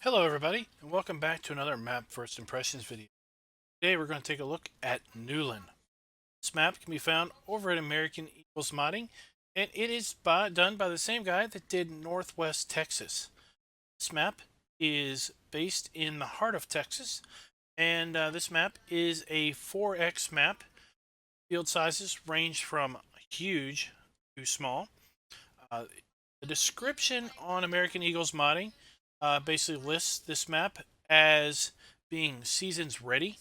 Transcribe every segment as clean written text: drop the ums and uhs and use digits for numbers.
Hello everybody, and welcome back to another map first impressions video. Today we're going to take a look at Newlin. This map can be found over at American Eagles Modding, and it is done by the same guy that did Northwest Texas. This map is based in the heart of Texas, and this map is a 4x map. Field sizes range from huge to small. Uh, the description on American Eagles Modding basically lists this map as being seasons ready,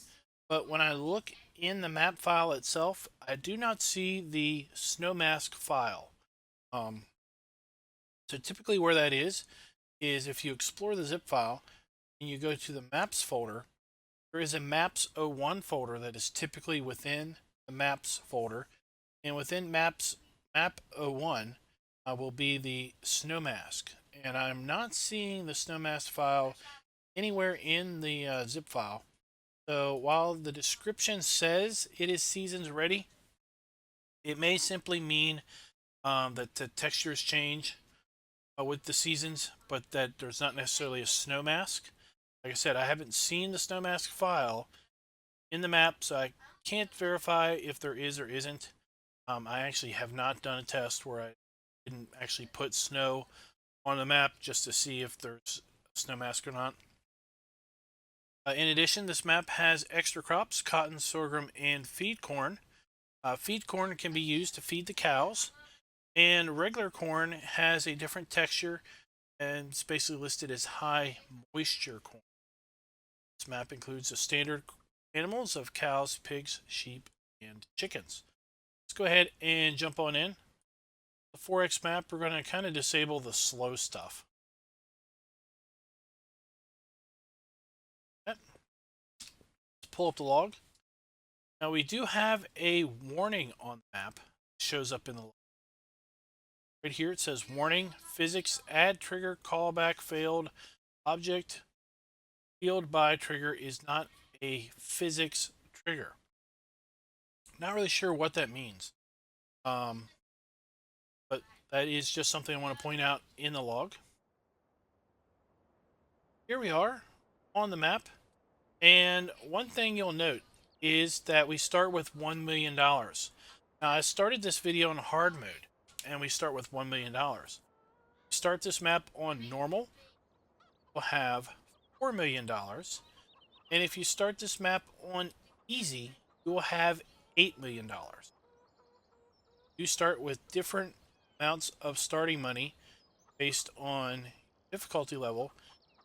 but when I look in the map file itself, I do not see the snowmask file. Um, so typically where that is if you explore the zip file and you go to the maps folder, there is a maps01 folder that is typically within the maps folder, and within map01 will be the snowmask, and I'm not seeing the snowmask file anywhere in the zip file. So while the description says it is seasons ready, it may simply mean that the textures change with the seasons, but that there's not necessarily a snow mask. Like I said, I haven't seen the snow mask file in the map, so I can't verify if there is or isn't. I actually have not done a test where I didn't actually put snow on the map just to see if there's a snow mask or not. In addition, this map has extra crops: cotton, sorghum, and feed corn. Feed corn can be used to feed the cows, and regular corn has a different texture and it's basically listed as high moisture corn. This map includes the standard animals of cows, pigs, sheep, and chickens. Let's go ahead and jump on in. The 4X map, we're going to kind of disable the slow stuff. Let's pull up the log. Now we do have a warning on the map. It shows up in the log. Right here it says warning, physics add trigger callback failed. Object field by trigger is not a physics trigger. Not really sure what that means. But that is just something I want to point out in the log. Here we are on the map. And one thing you'll note is that we start with $1 million. Now, I started this video on hard mode, and we start with $1 million. We start this map on normal, we'll have $4 million. And if you start this map on easy, you will have $8 million. You start with different amounts of starting money based on difficulty level.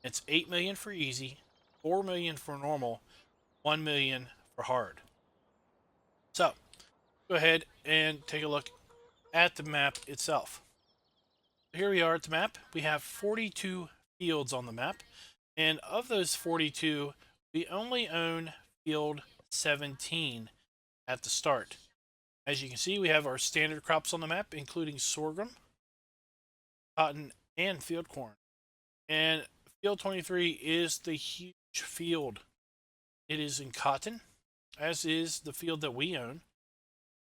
It's 8 million for easy, 4 million for normal, 1 million for hard. So go ahead and take a look at the map itself. Here we are at the map. We have 42 fields on the map, and of those 42, we only own field 17 at the start. As you can see, we have our standard crops on the map, including sorghum, cotton, and field corn. And field 23 is the huge field. It is in cotton, as is the field that we own.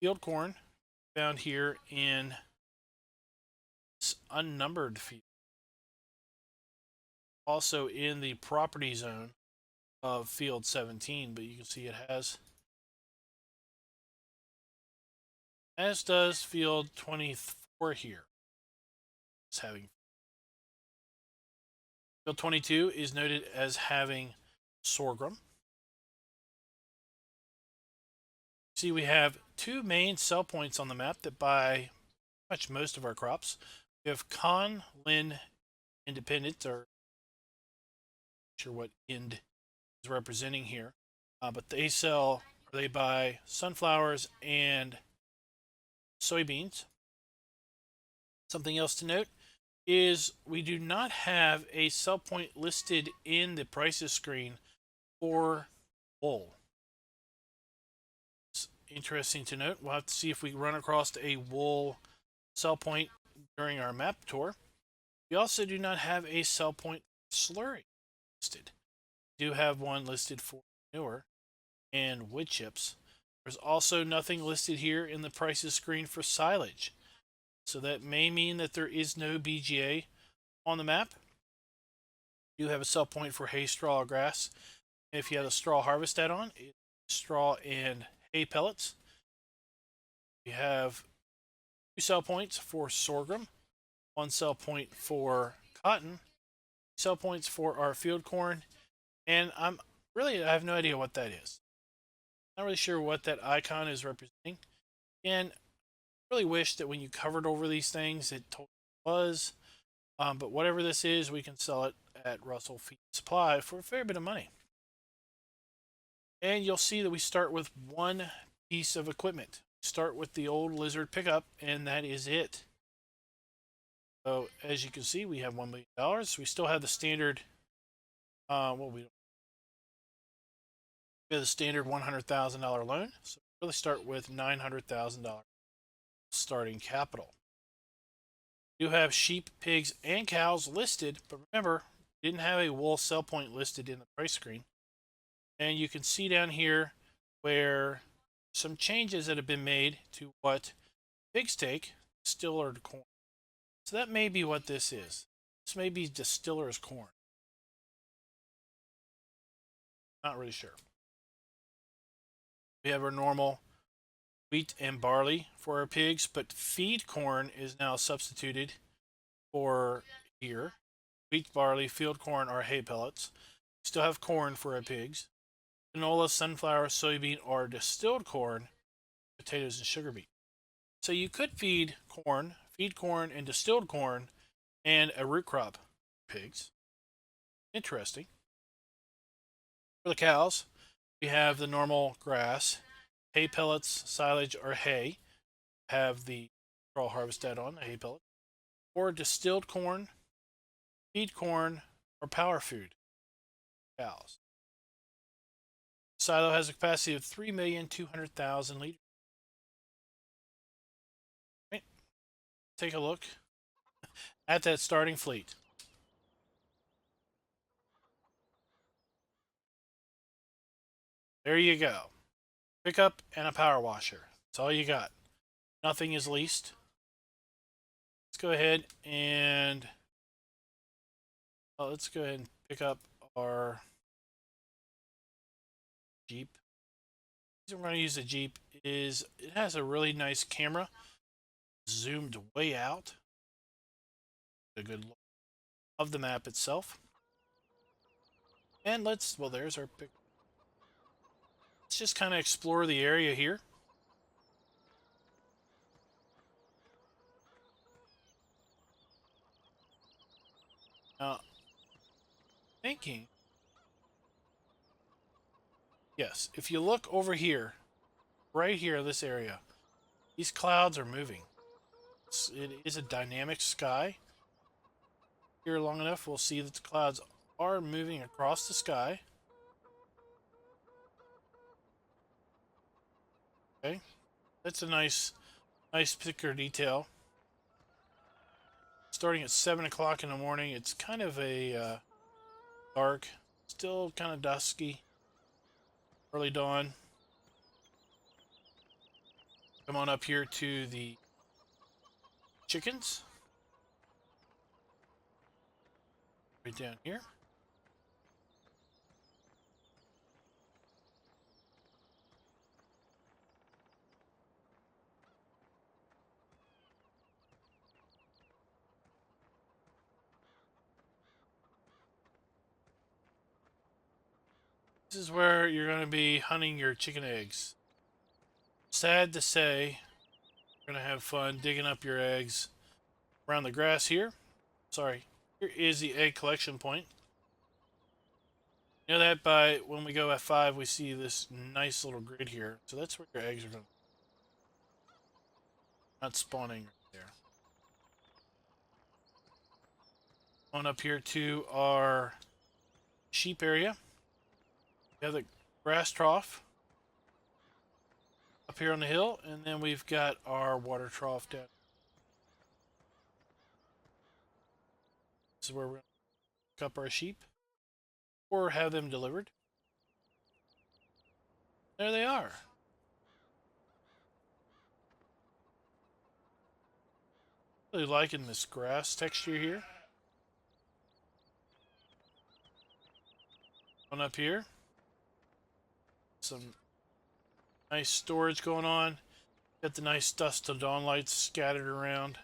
Field corn found here in this unnumbered field. Also in the property zone of field 17, but you can see it has, as does field 24 here. It's having field 22 is noted as having sorghum. See, we have two main sell points on the map that buy much most of our crops. We have Conlin Independent, or not sure what ind is representing here, but they buy sunflowers and soybeans. Something else to note is we do not have a sell point listed in the prices screen for wool. It's interesting to note. We'll have to see if we run across a wool sell point during our map tour. We also do not have a sell point slurry listed. We do have one listed for manure and wood chips. There's also nothing listed here in the prices screen for silage. So that may mean that there is no BGA on the map. You have a sell point for hay, straw, or grass. And if you have a straw harvest add-on, it's straw and hay pellets. You have 2 sell points for sorghum, 1 sell point for cotton, sell points for our field corn, and I have no idea what that is. Not really sure what that icon is representing. And I really wish that when you covered over these things, it told you what it was. But whatever this is, we can sell it at Russell Feed Supply for a fair bit of money. And you'll see that we start with one piece of equipment. Start with the old Lizard pickup, and that is it. So as you can see, we have $1 million. We still have the standard, we have the standard $100,000 loan. So we really start with $900,000 starting capital. You have sheep, pigs, and cows listed, but remember, we didn't have a wool sell point listed in the price screen. And you can see down here where some changes that have been made to what pigs take, distilled corn. So that may be what this is. This may be distiller's corn. Not really sure. We have our normal wheat and barley for our pigs, but feed corn is now substituted for here. Wheat, barley, field corn are hay pellets. Still have corn for our pigs. Canola, sunflower, soybean, or distilled corn, potatoes, and sugar beet. So you could feed corn and distilled corn, and a root crop for pigs. Interesting. For the cows, we have the normal grass, hay pellets, silage, or hay. Have the straw harvest add-on, the hay pellet, or distilled corn, feed corn, or power food. Cows. Silo has a capacity of 3,200,000 liters. Right. Take a look at that starting fleet. There you go. Pickup and a power washer. That's all you got. Nothing is leased. Let's go ahead and pick up our Jeep. The reason we're going to use the Jeep is it has a really nice camera, zoomed way out. A good look of the map itself. And there's our pick. Let's just kind of explore the area here. Now, thinking, yes, if you look over here, right here, this area, these clouds are moving. It is a dynamic sky. Here long enough, we'll see that the clouds are moving across the sky. Okay, that's a nice particular detail. Starting at 7 o'clock in the morning, it's kind of a dark, still kind of dusky, early dawn. Come on up here to the chickens. Right down here. This is where you're going to be hunting your chicken eggs. Sad to say, you're going to have fun digging up your eggs around the grass here. Sorry, here is the egg collection point. You know that by when we go F5, we see this nice little grid here. So that's where your eggs are going to be. Not spawning right there. On up here to our sheep area. We have the grass trough up here on the hill, and then we've got our water trough down. This is where we're going to pick up our sheep or have them delivered. There they are. Really liking this grass texture here. On up here. Some nice storage going on. Got the nice dust to dawn lights scattered around.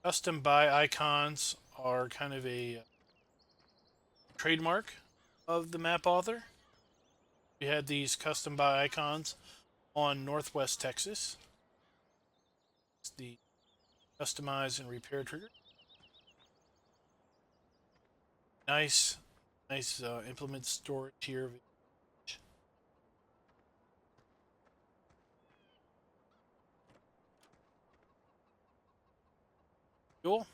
Custom buy icons are kind of a trademark of the map author. We had these custom buy icons on Northwest Texas. It's the customize and repair trigger. Nice implement storage here. Cool.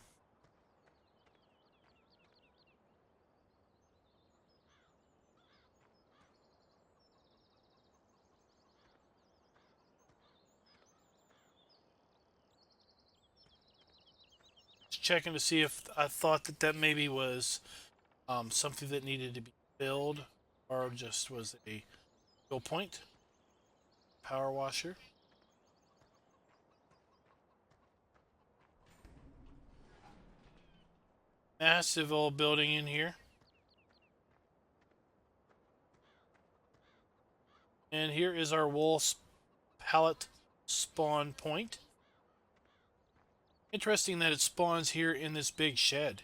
Just checking to see if I thought that maybe was something that needed to be filled or just was a fill point. Power washer. Massive old building in here. And here is our wool pallet spawn point. Interesting that it spawns here in this big shed.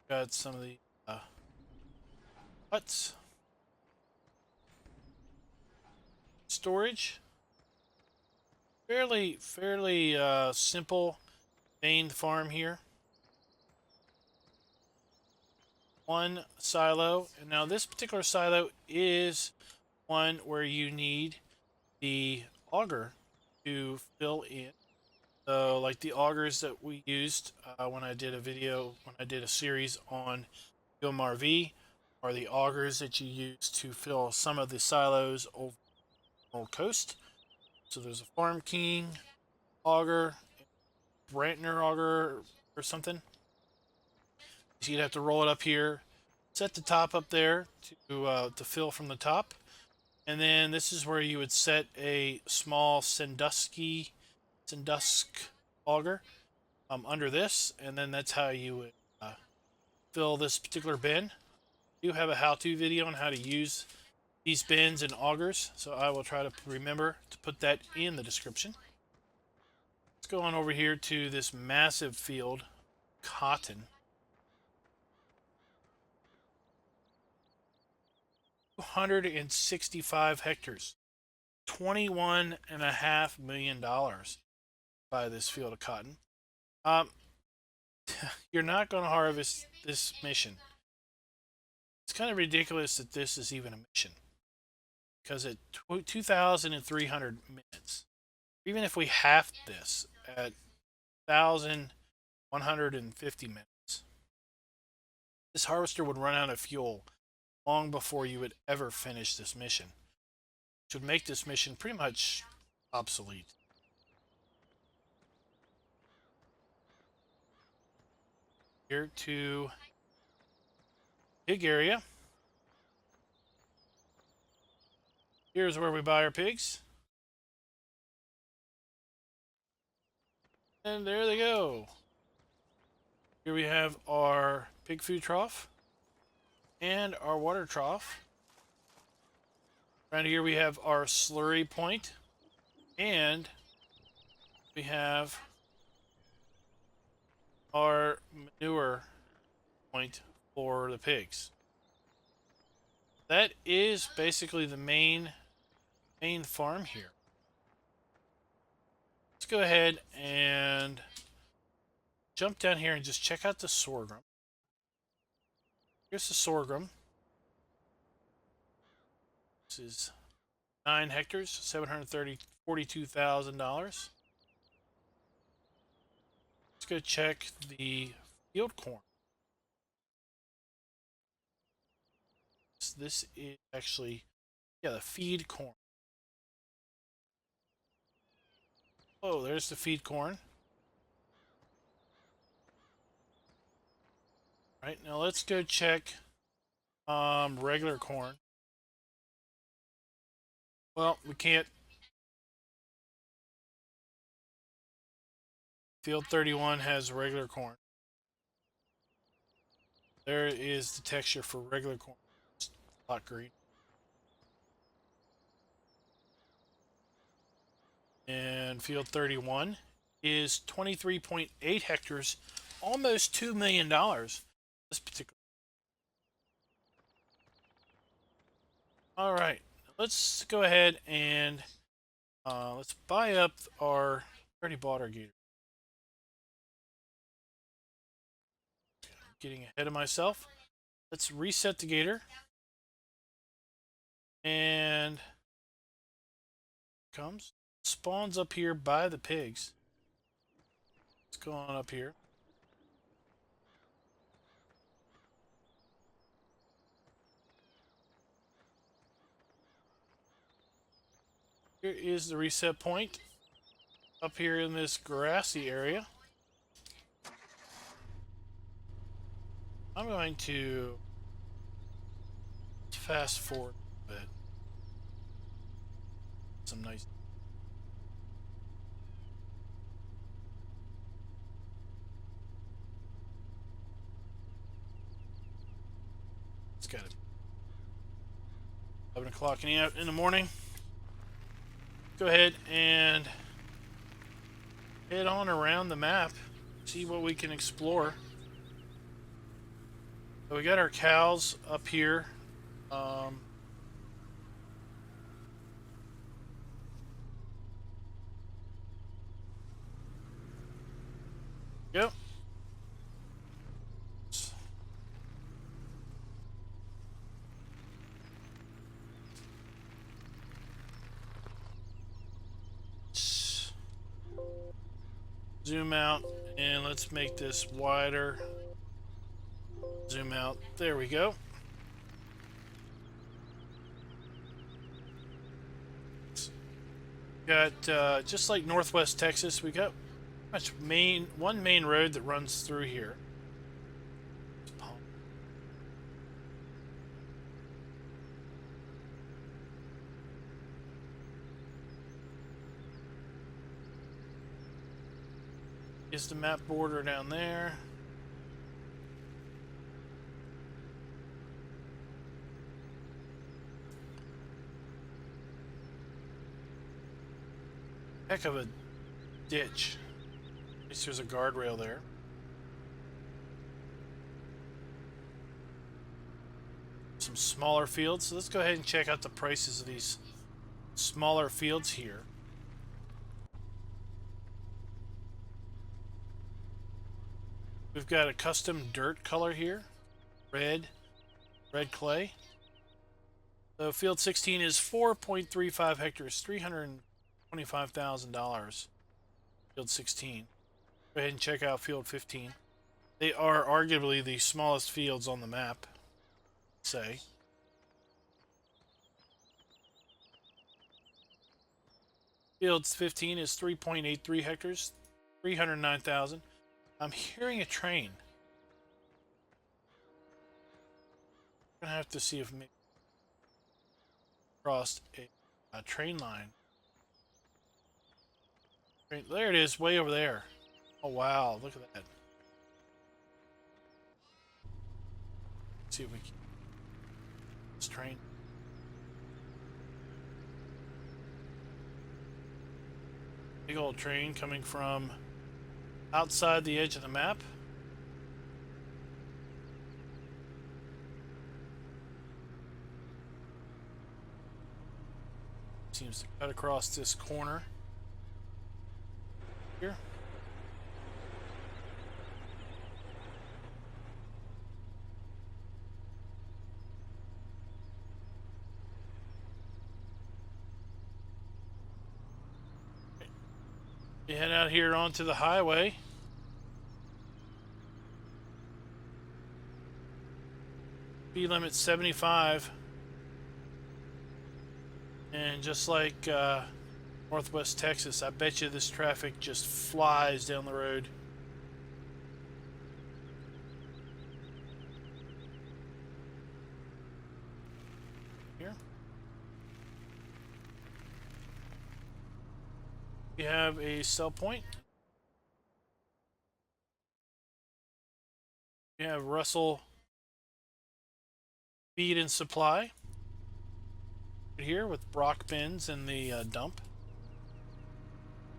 Got some of the huts. Storage. Fairly simple main farm here. One silo, and now this particular silo is one where you need the auger to fill in. So like the augers that we used when I did a series on Film RV are the augers that you use to fill some of the silos over the Old Coast. So there's a Farm King auger, Brantner auger or something. So you'd have to roll it up here, set the top up there to fill from the top, and then this is where you would set a small Sandusky auger under this, and then that's how you would fill this particular bin. I do have a how-to video on how to use these bins and augers, so I will try to remember to put that in the description. Let's go on over here to this massive field, cotton. 265 hectares. $21.5 million by this field of cotton. You're not going to harvest this mission. It's kind of ridiculous that this is even a mission. Because at 2,300 minutes, even if we halved this at 1,150 minutes, this harvester would run out of fuel long before you would ever finish this mission, which would make this mission pretty much obsolete. Here to pig area. Here's where we buy our pigs. And there they go. Here we have our pig food trough and our water trough. Around here we have our slurry point, and we have our manure point for the pigs. That is basically the main farm here. Let's go ahead and jump down here and just check out the sorghum. Here's the sorghum. This is 9 hectares, $42,000. Let's go check the field corn. This is actually, yeah, the feed corn. Oh, there's the feed corn. All right, now let's go check regular corn. Well, we can't Field 31 has regular corn. There is the texture for regular corn. It's a lot green. And field 31 is 23.8 hectares, almost $2 million. This particular. All right, let's go ahead and let's buy up our. Already bought our gator. Getting ahead of myself. Let's reset the gator. And comes spawns up here by the pigs. Let's go on up here. Here is the reset point up here in this grassy area. I'm going to fast forward a bit. Some nice. It's got it. 11 o'clock in the morning. Go ahead and head on around the map. See what we can explore. So we got our cows up here. Yep. Zoom out and let's make this wider. Zoom out. There we go. Got just like Northwest Texas, we got one main road that runs through here. Is the map border down there? Heck of a ditch. At least there's a guardrail there. Some smaller fields. So let's go ahead and check out the prices of these smaller fields here. We've got a custom dirt color here. Red clay. So field 16 is 4.35 hectares, $325,000. Field 16. Go ahead and check out field 15. They are arguably the smallest fields on the map, say. Field 15 is 3.83 hectares, 309,000. I'm hearing a train. I'm gonna have to see if maybe crossed a train line. There it is, way over there. Oh wow, look at that. Let's see if we can. This train. Big old train coming from outside the edge of the map. Seems to cut across this corner here. You head out here onto the highway. Speed limit 75. And just like Northwest Texas, I bet you this traffic just flies down the road. Here. We have a sell point. We have Russell Feed and Supply here with Brock bins in the dump.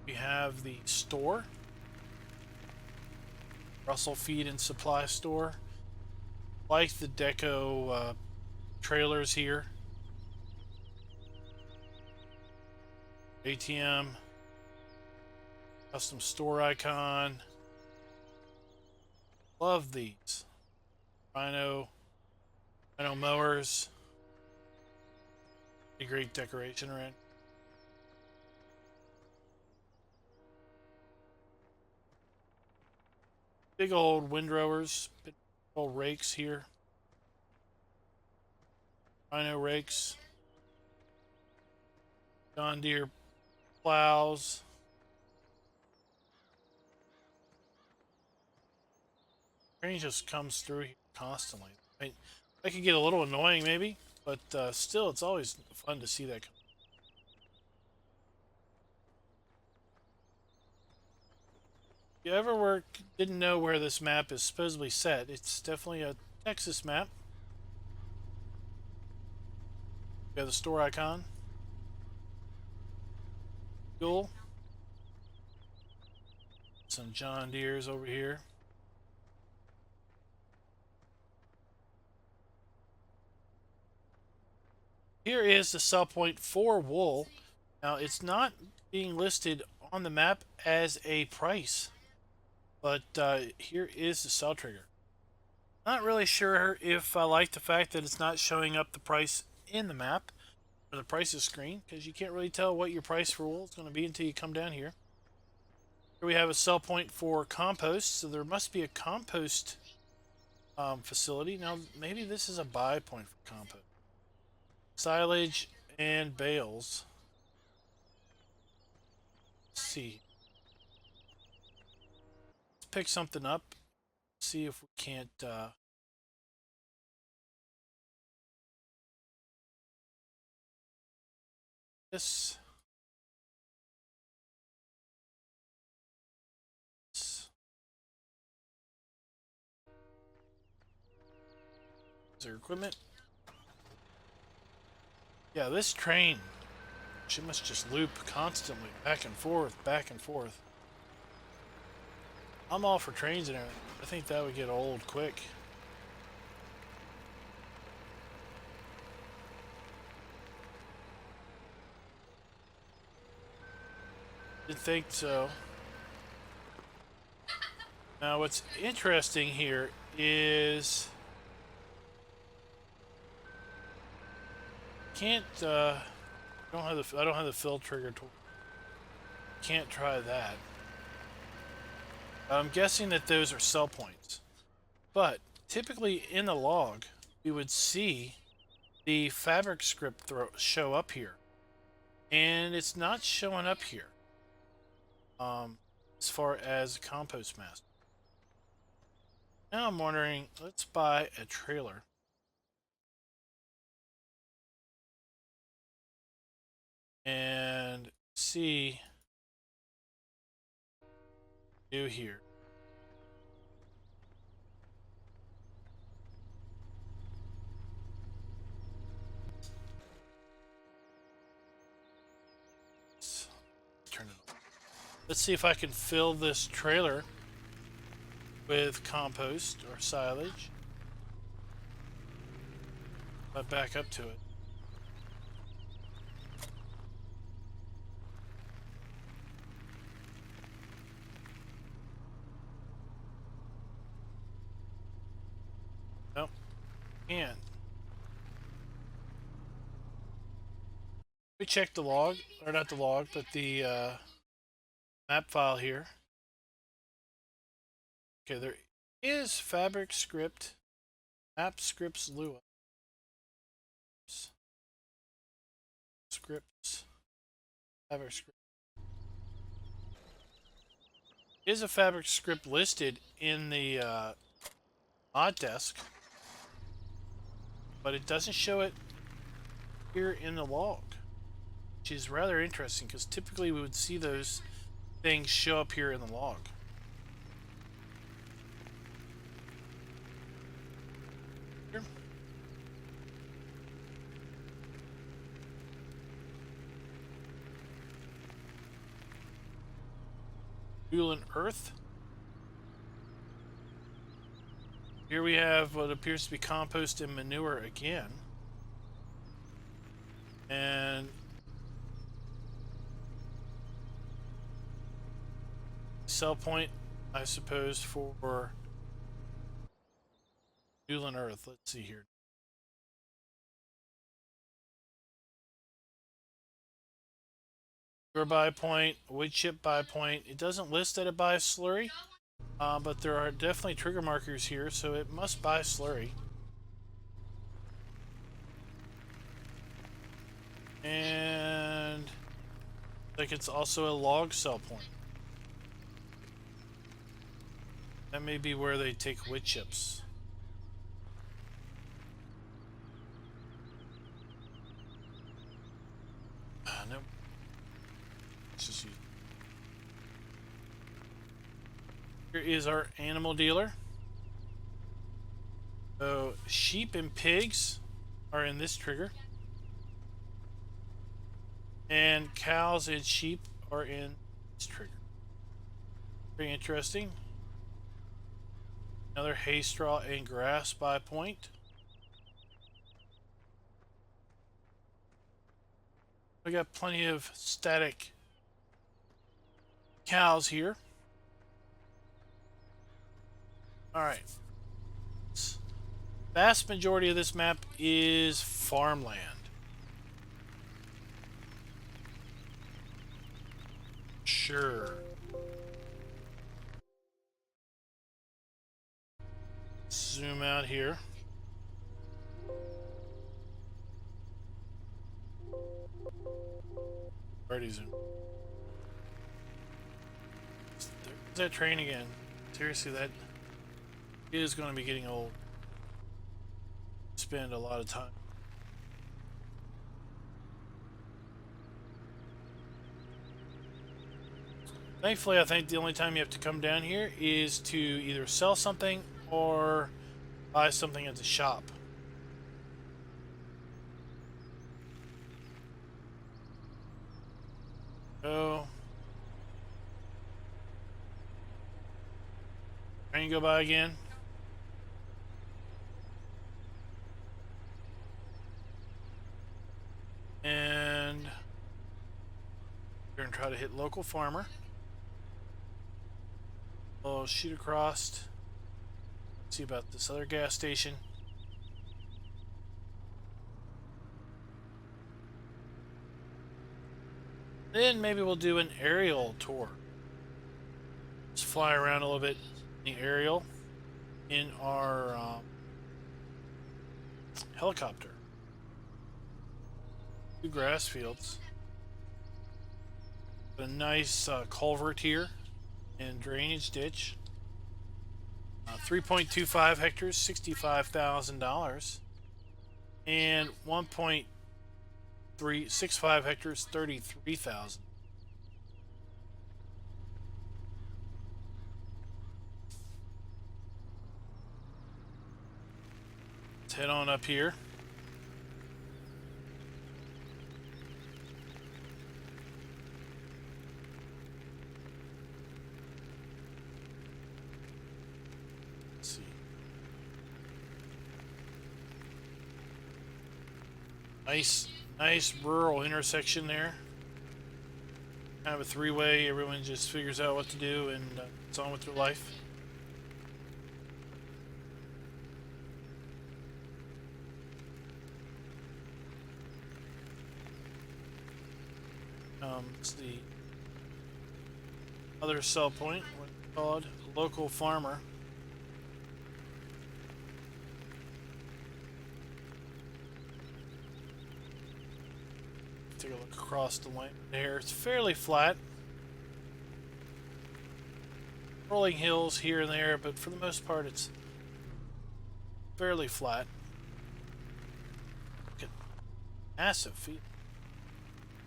We have the store, Russell Feed and Supply store. Like the deco trailers here. ATM, custom store icon. Love these. Rhino mowers. A great decoration around. Big old windrowers, big old rakes here. Rhino rakes. John Deere plows. Rain just comes through here constantly. That could get a little annoying maybe, but still it's always fun to see that. If you ever didn't know where this map is supposedly set, it's definitely a Texas map. We have the store icon. Fuel. Some John Deere's over here. Here is the sell point for wool. Now it's not being listed on the map as a price, but here is the sell trigger. Not really sure if I like the fact that it's not showing up the price in the map or the prices screen, because you can't really tell what your price for wool is going to be until you come down here. Here we have a sell point for compost, so there must be a compost facility. Now maybe this is a buy point for compost. Silage and bales. Let's see. Let's pick something up. See if we can't this. Is there equipment? Yeah, this train, she must just loop constantly, back and forth, back and forth. I'm all for trains and everything. I think that would get old quick. Didn't think so. Now, what's interesting here is can't I don't have the fill trigger tool. Can't try that. I'm guessing that those are sell points, but typically in the log we would see the fabric script show up here, and it's not showing up here as far as compost master. Now I'm wondering, let's buy a trailer. And see do here. Let's turn it on. Let's see if I can fill this trailer with compost or silage. If I back up to it. Nope. Can't. We check the log, or not the log, but the map file here. Okay, there is fabric script, map scripts Lua. Scripts, fabric script. Is a fabric script listed in the mod desk, but it doesn't show it here in the log, which is rather interesting because typically we would see those things show up here in the log. Newlin earth. Here we have what appears to be compost and manure again. And sell point, I suppose, for Newlin earth. Let's see here. Buy point, wood chip buy point. It doesn't list that it buys slurry, but there are definitely trigger markers here, so it must buy slurry. And like it's also a log sell point. That may be where they take wood chips. Nope. Let's just use. Here is our animal dealer. So sheep and pigs are in this trigger. And cows and sheep are in this trigger. Very interesting. Another hay, straw, and grass buy point. We got plenty of static cows here. Alright. Vast majority of this map is farmland. Sure. Zoom out here. Already zoom. There's that train again. Seriously, that is going to be getting old. Spend a lot of time. Thankfully, I think the only time you have to come down here is to either sell something or buy something at the shop. So, train go by again. And we're gonna try to hit local farmer. I'll shoot across. See about this other gas station. Then maybe we'll do an aerial tour. Just fly around a little bit in the aerial in our helicopter. Two grass fields. A nice culvert here and drainage ditch. 3.25 hectares, $65,000. And 1.365 hectares, $33,000. Let's head on up here. Nice rural intersection there. Kind of a three-way. Everyone just figures out what to do and it's on with their life. It's the other sell point, what it's called, local farmer. Take a look across the lane there. It's fairly flat. Rolling hills here and there, but for the most part it's fairly flat. Look at massive field.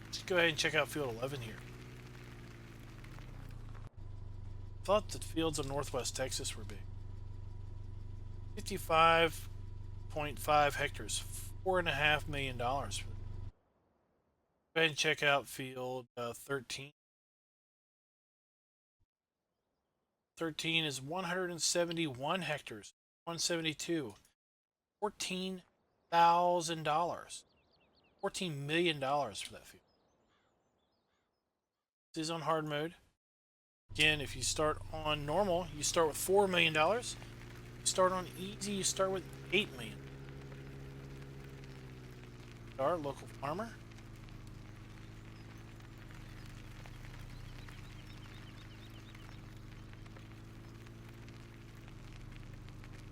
Let's go ahead and check out field 11 here. Thought the fields of Northwest Texas were big. 55.5 hectares, $4.5 million for that. Go ahead and check out field 13. 13 is 171 hectares. 172. $14,000. $14 million for that field. This is on hard mode. Again, if you start on normal, you start with $4 million. You start on easy, you start with $8 million. Our local farmer.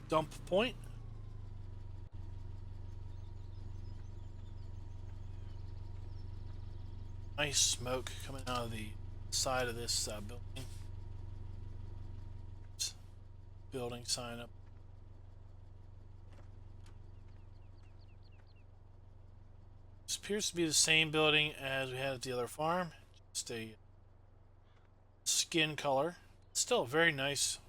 Dump point. Nice smoke coming out of the side of this building. Building sign up. This appears to be the same building as we had at the other farm. Just a skin color. Still a very nice farm.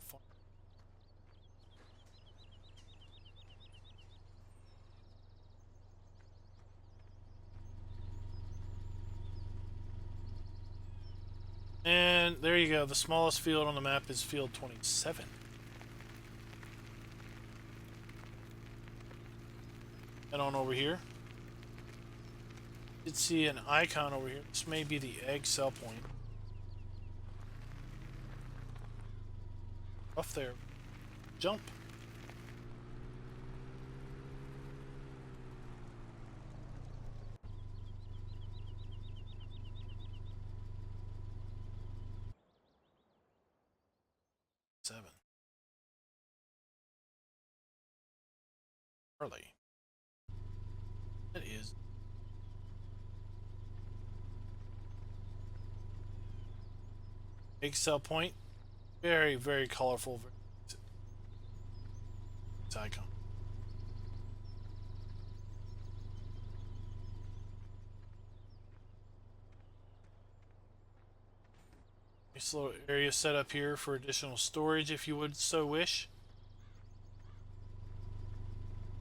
And there you go. The smallest field on the map is field 27. Head on over here. You can see an icon over here. This may be the egg sell point. Off there. Jump. Seven. Early. It is. Egg sell point. Very, very colorful. It's icon. Nice little area set up here for additional storage if you would so wish.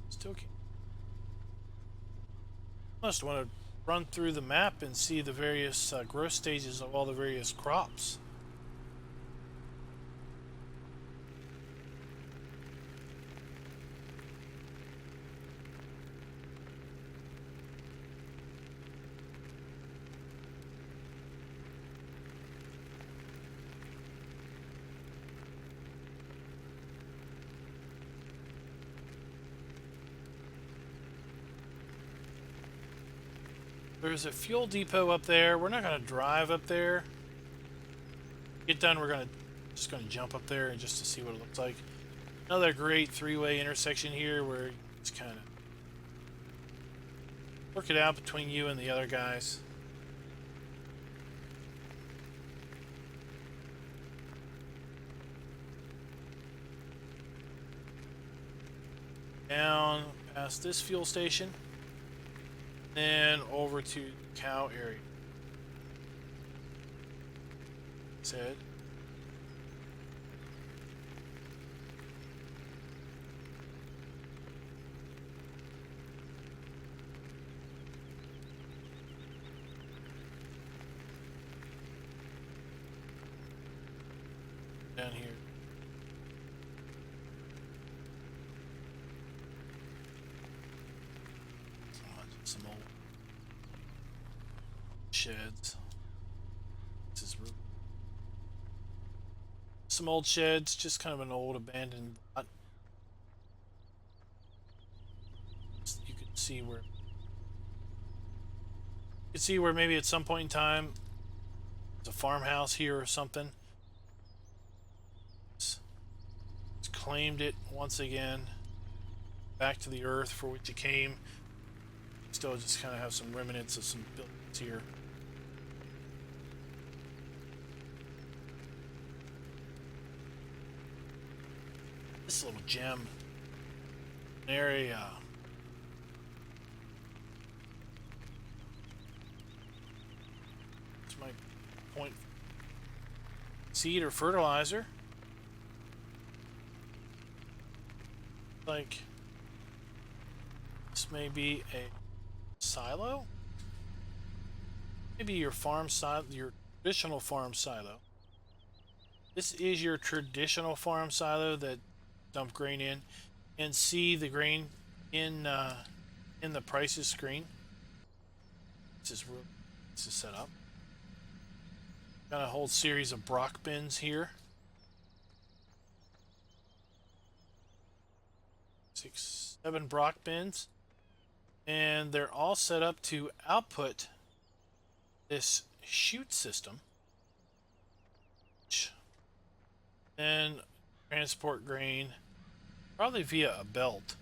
Still can't. Must want to run through the map and see the various growth stages of all the various crops. There's a fuel depot up there. We're not going to drive up there. Get done, we're just going to jump up there and just to see what it looks like. Another great three-way intersection here where you just kind of work it out between you and the other guys. Down past this fuel station. Then over to the cow area. Said. Down here. Some old sheds. This is some old sheds, just kind of an old abandoned lot. You can see where maybe at some point in time there's a farmhouse here or something. It's claimed it once again back to the earth for which it came. Still just kind of have some remnants of some buildings here. This little gem area. This might point seed or fertilizer. Like this may be a silo? Maybe your farm silo, your traditional farm silo. This is your traditional farm silo that dump grain in, and see the grain in the prices screen. This is set up. Got a whole series of Brock bins here. 6, 7 Brock bins, and they're all set up to output this chute system, then transport grain probably via a belt.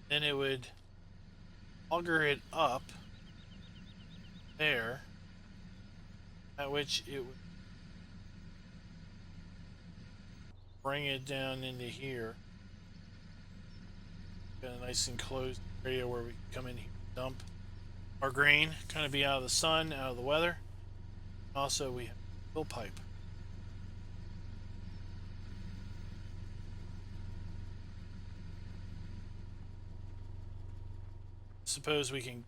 Then it would auger it up there, at which it would bring it down into here. Got a nice enclosed area where we can come in here and dump our grain, kind of be out of the sun, out of the weather. Also, we have a fill pipe. Suppose we can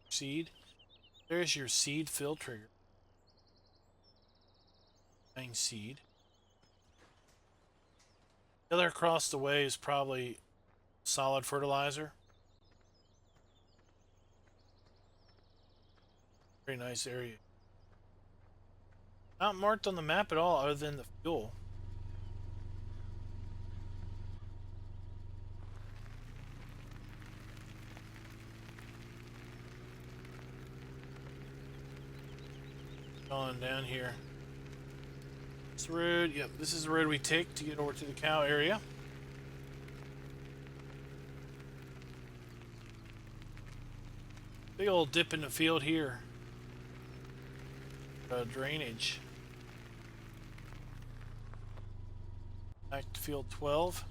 seed. There's your seed fill trigger. Buying seed. The other across the way is probably solid fertilizer. Very nice area. Not marked on the map at all other than the fuel. On down here. This road, yep, this is the road we take to get over to the cow area. Big old dip in the field here. Drainage. Back to field 12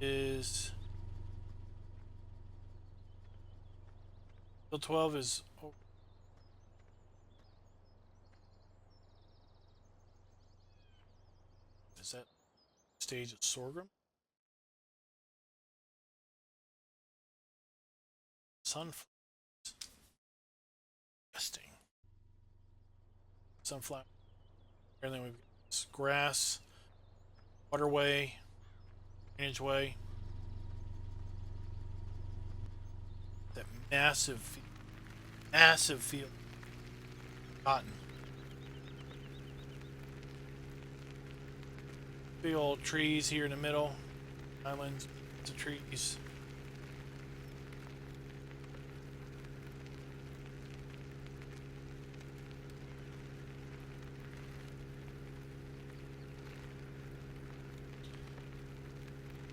is field 12 is that stage of sorghum? Sunflower. Interesting. Sunflower. And then we've got this grass, waterway, drainage way. That massive field. Cotton. Big old trees here in the middle. Islands of trees.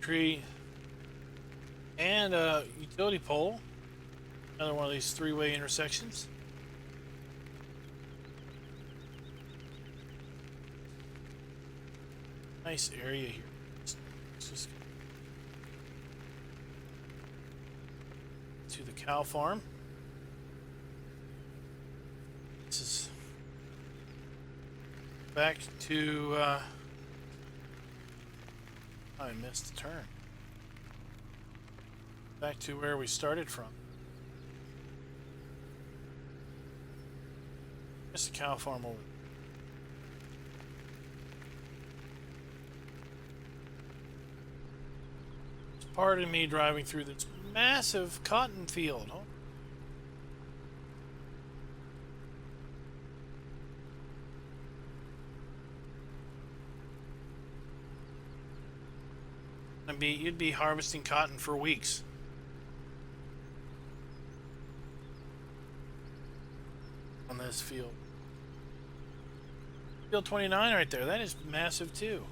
Tree and a utility pole. Another one of these three-way intersections. Nice area here. Just to the cow farm. This is back to I missed the turn. Back to where we started from. There's the cow farm over there. Pardon me driving through this massive cotton field. Huh? You'd be harvesting cotton for weeks. On this field. Field 29 right there. That is massive too.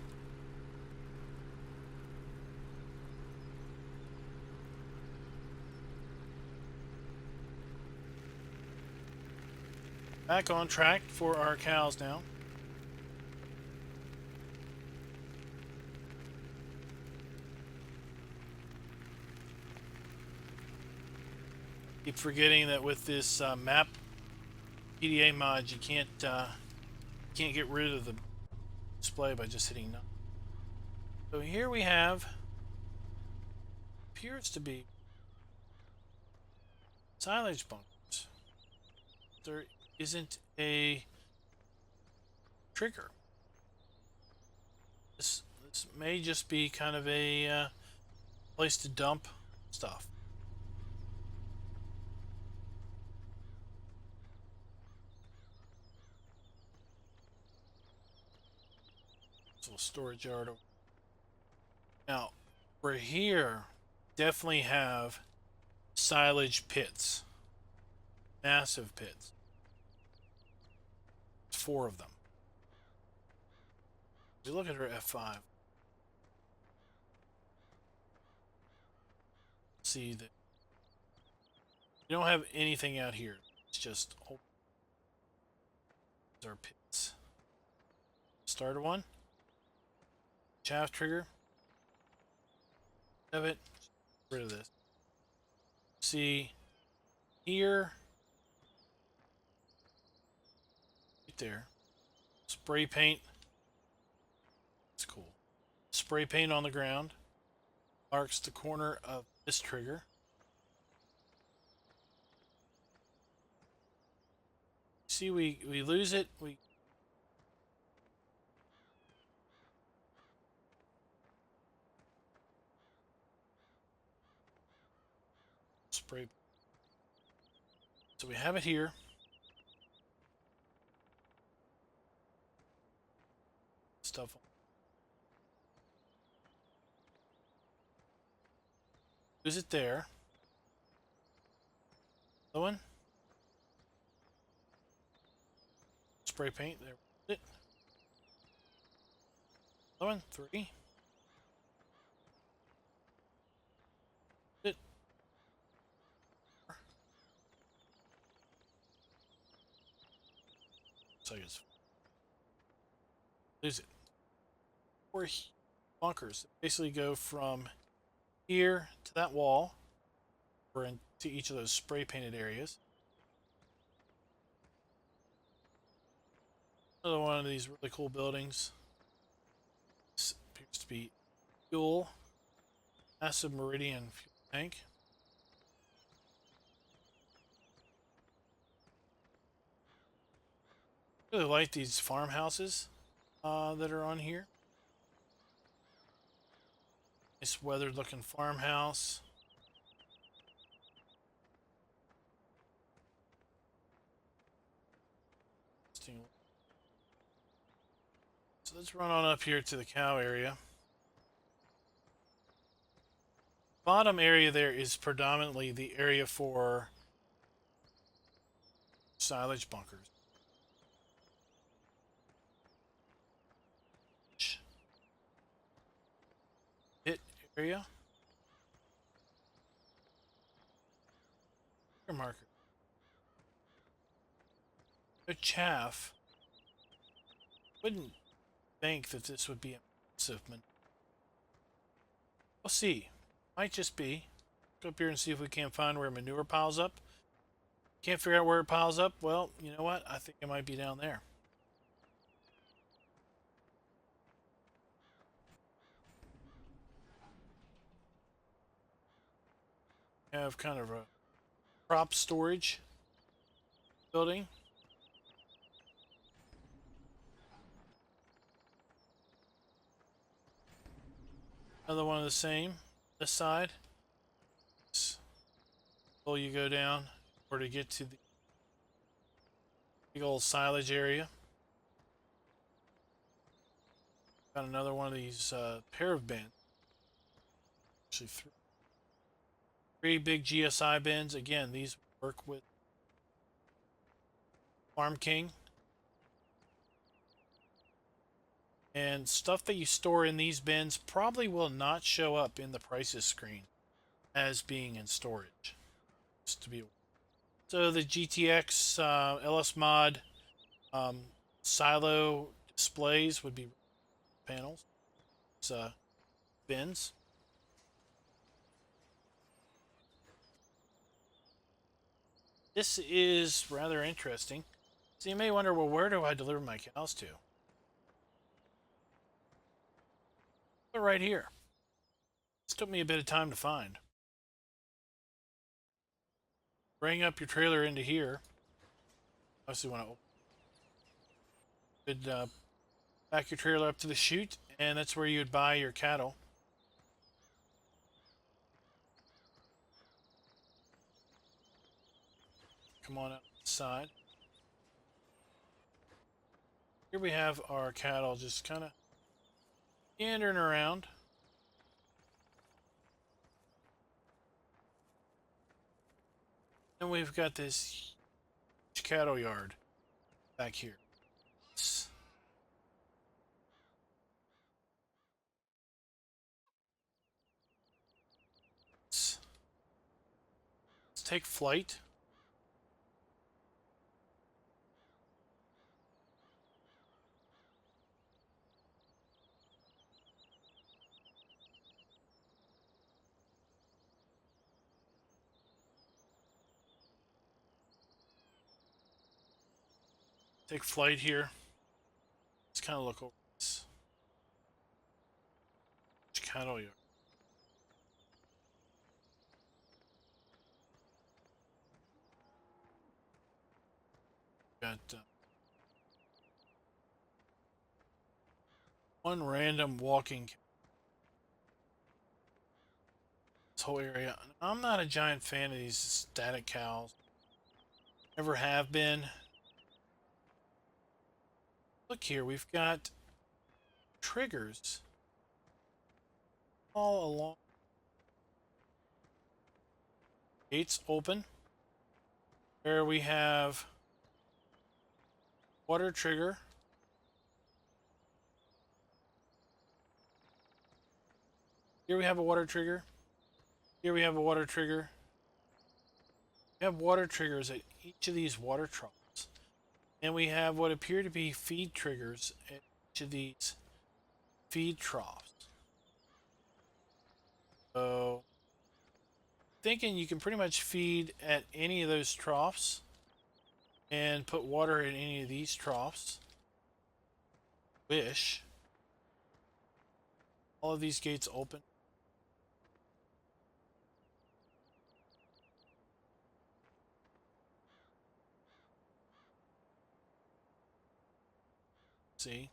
Back on track for our cows now. Keep forgetting that with this map PDA mod, you can't get rid of the display by just hitting none. So here we have, appears to be silage bunkers. There isn't a trigger. This may just be kind of a place to dump stuff. It's a little storage yard. Now, we're here. Definitely have silage pits. Massive pits. 4 of them. We look at her F5. See that we don't have anything out here. It's just our pits. Starter one. Shaft trigger. Have it. Get rid of this. See here. Right there. Spray paint. It's cool. Spray paint on the ground. Marks the corner of this trigger. See, we lose it. We spray. So we have it here. Stuff. Lose it there. Other one. Spray paint. There. It. Other one. 3. It. So I guess lose it. 4 bunkers. Basically go from here to that wall, or into each of those spray painted areas. Another one of these really cool buildings. This appears to be fuel, massive meridian fuel tank. Really like these farmhouses that are on here. Nice weathered looking farmhouse. So let's run on up here to the cow area. Bottom area there is predominantly the area for silage bunkers. Hit area. Marker. No chaff. Wouldn't think that this would be a massive. We'll see. Might just be. Go up here and see if we can't find where manure piles up. Can't figure out where it piles up. Well, you know what? I think it might be down there. Have kind of a crop storage building. Another one of the same. This side. So you go down or to get to the big old silage area. Got another one of these pair of bins. Actually, 3 big GSI bins. Again, these work with Farm King. And stuff that you store in these bins probably will not show up in the prices screen as being in storage. Just to be aware. So the GTX LS mod silo displays would be panels. It's bins. This is rather interesting. So you may wonder, well, where do I deliver my cows to? But right here. This took me a bit of time to find. Bring up your trailer into here. Obviously, want to back your trailer up to the chute, and that's where you would buy your cattle. Come on outside. Here we have our cattle just kind of meandering around. And we've got this huge cattle yard back here. Let's take flight. Take flight here. Let's kind of look over this cattle yard. Got one random walking this whole area. I'm not a giant fan of these static cows. Never have been. Look here, we've got triggers all along. Gates open. There we have water trigger. Here we have a water trigger. Here we have a water trigger. We have water triggers at each of these water troughs. And we have what appear to be feed triggers at each of these feed troughs. So, thinking you can pretty much feed at any of those troughs and put water in any of these troughs. Wish. All of these gates open. See?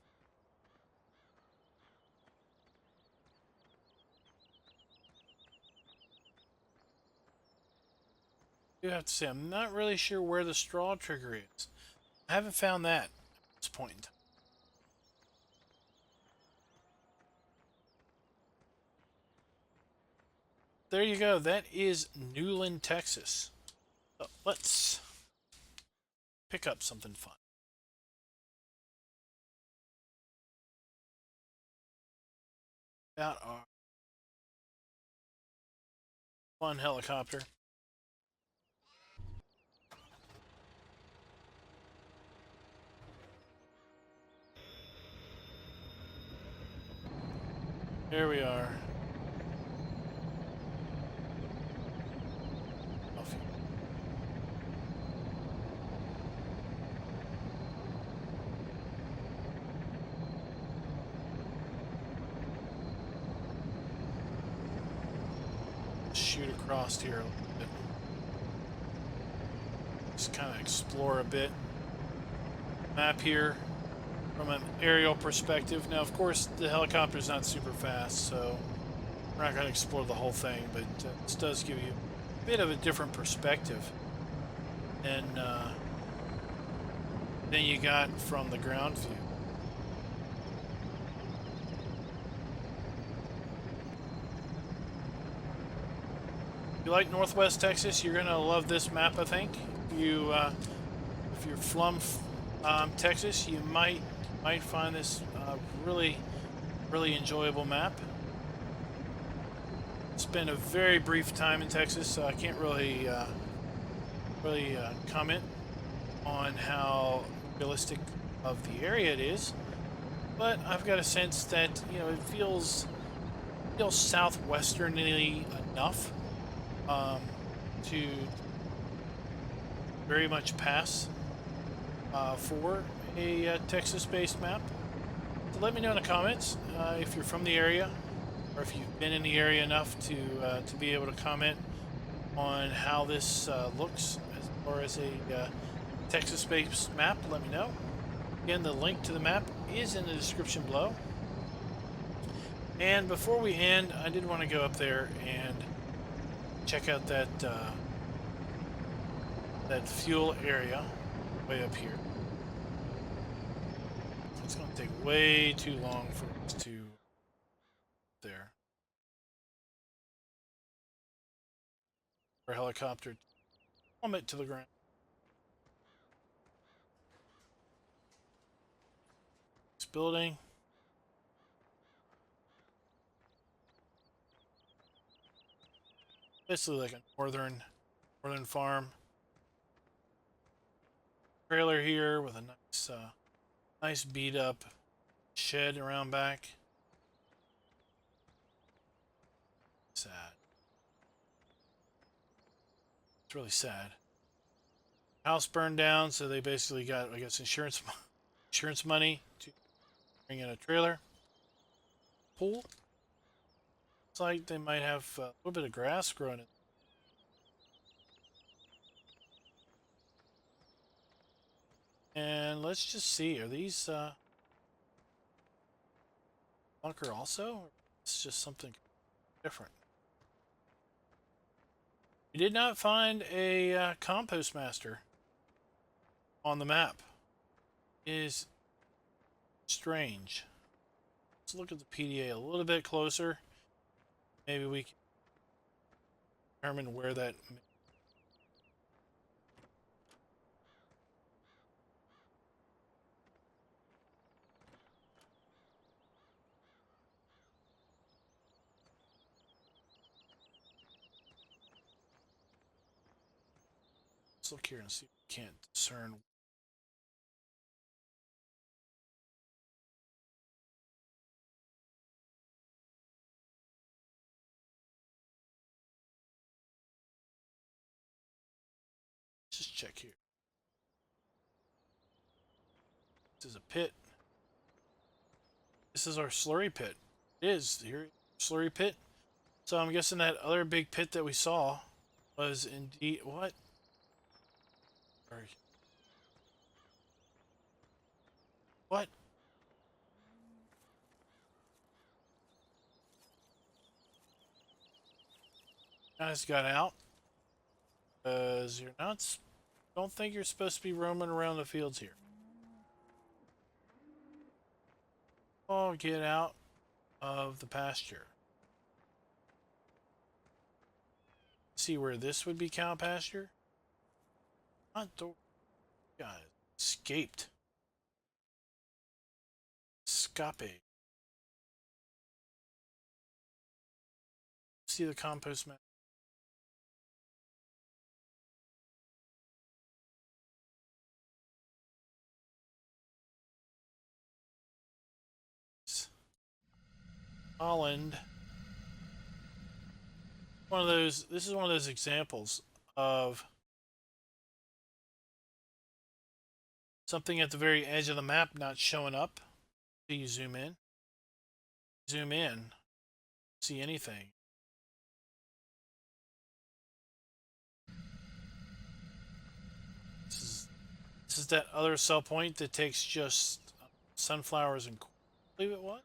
I do have to say, I'm not really sure where the straw trigger is. I haven't found that at this point in time. There you go. That is Newlin, Texas. So let's pick up something fun. About our fun helicopter. Here we are. Off here. Shoot across here a little bit. Just kind of explore a bit. Map here from an aerial perspective. Now, of course, the helicopter's not super fast, so we're not going to explore the whole thing, but this does give you a bit of a different perspective than you got from the ground view. If you like Northwest Texas, you're going to love this map, I think. If you're from Texas, you might find this really enjoyable map. Spent a very brief time in Texas, so I can't really comment on how realistic of the area it is. But I've got a sense that it feels southwesternly enough to very much pass for a Texas-based map. So let me know in the comments if you're from the area, or if you've been in the area enough to be able to comment on how this looks as far as a Texas-based map, let me know. Again, the link to the map is in the description below. And before we end, I did want to go up there and check out that that fuel area way up here. It's going to take way too long for us to there. For a helicopter to plummet to the ground. This building. Basically like a northern farm. Trailer here with a nice beat up shed around back. Sad. It's really sad. House burned down, so they basically got, I guess, insurance money to bring in a trailer. Pool. Looks like they might have a little bit of grass growing in. And let's just see, are these bunker also? Or it's just something different. We did not find a compost master on the map. It is strange. Let's look at the PDA a little bit closer. Maybe we can determine where that. Let's look here and see if we can't discern. Let's just check here. This is a pit. This is our slurry pit. It is here, slurry pit. So I'm guessing that other big pit that we saw was indeed what? Sorry. What? Guys got out because you're not. Don't think you're supposed to be roaming around the fields here. Oh, get out of the pasture. See where this would be cow pasture? Not the guys escaped. Escape. See the compost map. Holland. One of those. This is one of those examples of something at the very edge of the map not showing up. Do you zoom in? Zoom in. See anything? This is that other sell point that takes just sunflowers and corn. I believe it was.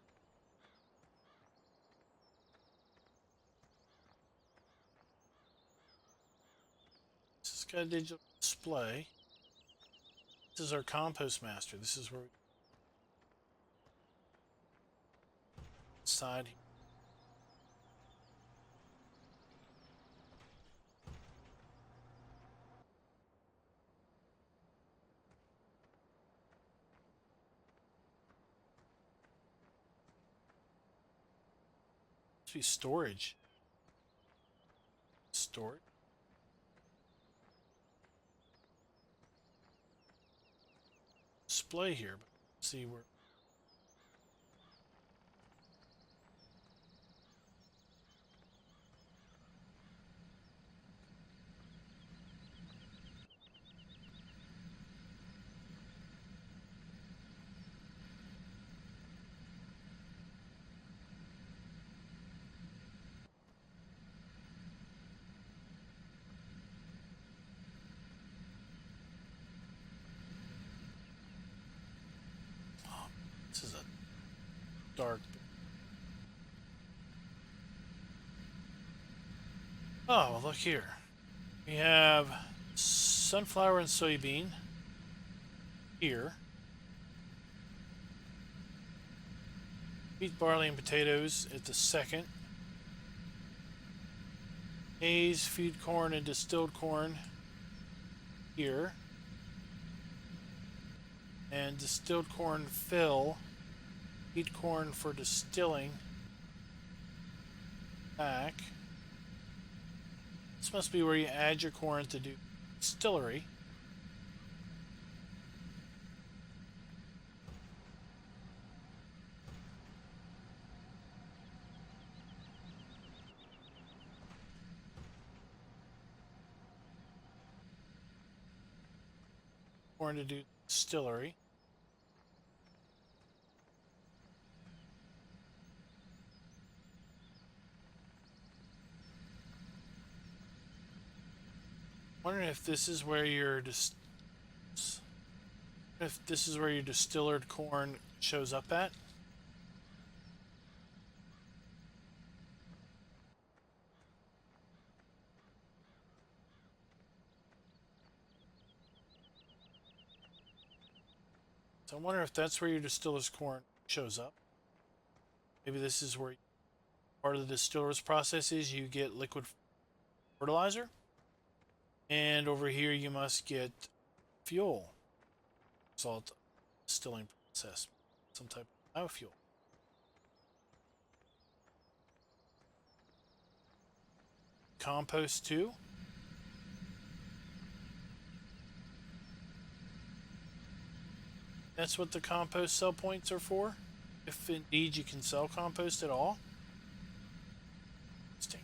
This has got a digital display. This is our compost master. This is where we side. Must be storage. Storage. Display here, but let's see where. dark. Oh, well, look here. We have sunflower and soybean here. Wheat, barley, and potatoes at the second. Maize, feed corn, and distilled corn here. And distilled corn fill. Feed corn for distilling. Back. This must be where you add your corn to do distillery. Corn to do distillery. Wondering if this is where your distillered corn shows up at. So I wonder if that's where your distiller's corn shows up. Maybe this is where part of the distiller's process is you get liquid fertilizer. And over here you must get fuel. Salt distilling process. Some type of biofuel. Compost too. That's what the compost sell points are for. If indeed you can sell compost at all. Interesting.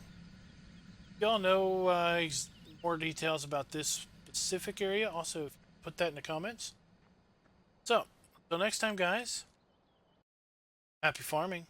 Y'all know more details about this specific area, also put that in the comments. So, until next time, guys, happy farming.